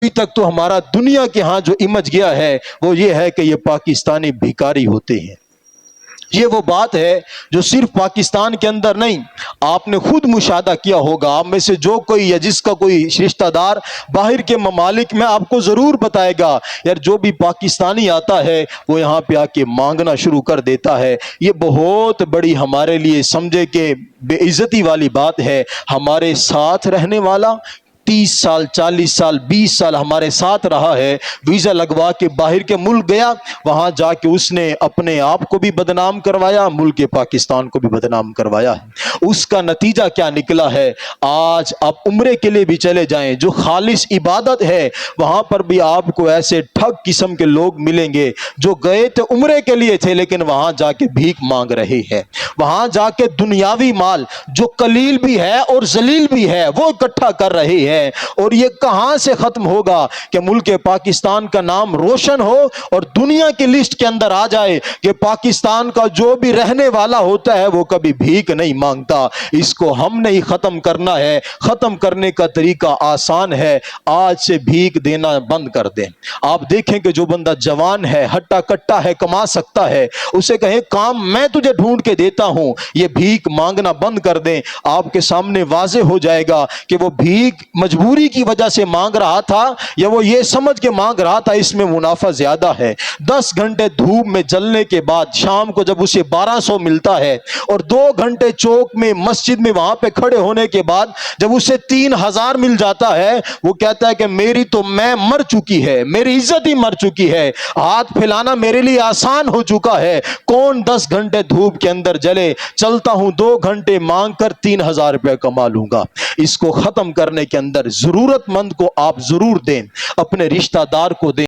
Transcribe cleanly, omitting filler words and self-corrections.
ابھی تک تو ہمارا دنیا کے ہاں جو امیج گیا ہے وہ یہ ہے کہ یہ پاکستانی بھکاری ہوتے ہیں۔ یہ وہ بات ہے جو صرف پاکستان کے اندر نہیں، آپ نے خود مشاہدہ کیا ہوگا، آپ میں سے جو کوئی یا جس کا کوئی رشتہ دار باہر کے ممالک میں آپ کو ضرور بتائے گا یار جو بھی پاکستانی آتا ہے وہ یہاں پہ آ کے مانگنا شروع کر دیتا ہے۔ یہ بہت بڑی ہمارے لیے سمجھے کہ بے عزتی والی بات ہے۔ ہمارے ساتھ رہنے والا 30 سال 40 سال 20 سال ہمارے ساتھ رہا ہے، ویزا لگوا کے باہر کے ملک گیا، وہاں جا کے اس نے اپنے آپ کو بھی بدنام کروایا، ملک پاکستان کو بھی بدنام کروایا ہے۔ اس کا نتیجہ کیا نکلا ہے؟ آج آپ عمرے کے لیے بھی چلے جائیں، جو خالص عبادت ہے وہاں پر بھی آپ کو ایسے ٹھگ قسم کے لوگ ملیں گے جو گئے تھے عمرے کے لیے تھے لیکن وہاں جا کے بھیک مانگ رہے ہیں، وہاں جا کے دنیاوی مال جو قلیل بھی ہے اور ذلیل بھی ہے وہ اکٹھا کر رہے ہیں۔ اور یہ کہاں سے ختم ہوگا کہ ملک پاکستان کا نام روشن ہو اور دنیا کی لسٹ کے اندر آ جائے کہ پاکستان کا جو بھی رہنے والا ہوتا ہے وہ کبھی بھیک نہیں مانگتا۔ اس کو ہم نے ہی ختم کرنا ہے۔ ختم کرنے کا طریقہ آسان ہے، آج سے بھیک دینا بند کر دیں۔ آپ دیکھیں کہ جو بندہ جوان ہے، ہٹا کٹا ہے، کما سکتا ہے، اسے کہیں کام میں تجھے ڈھونڈ کے دیتا ہوں، یہ بھیک مانگنا بند کر دیں۔ آپ کے سامنے واضح ہو جائے گا کہ وہ بھیک مجبوری کی وجہ سے مانگ رہا تھا یا وہ یہ سمجھ کے مانگ رہا تھا اس میں منافع زیادہ ہے۔ 10 گھنٹے دھوپ میں جلنے کے بعد شام کو جب اسے 1200 ملتا ہے اور 2 گھنٹے چوک میں مسجد میں وہاں پہ کھڑے ہونے کے بعد جب اسے 3000 مل جاتا ہے، وہ کہتا ہے کہ میری تو میں مر چکی ہے، میری عزت ہی مر چکی ہے، ہاتھ پھیلانا میرے لیے آسان ہو چکا ہے، کون 10 گھنٹے دھوپ کے اندر جلے، چلتا ہوں 2 گھنٹے مانگ کر 3000 روپے کما لوں گا۔ اس کو ختم کرنے کے اندر ضرورت مند کو آپ ضرور دیں، اپنے رشتہ دار کو دیں۔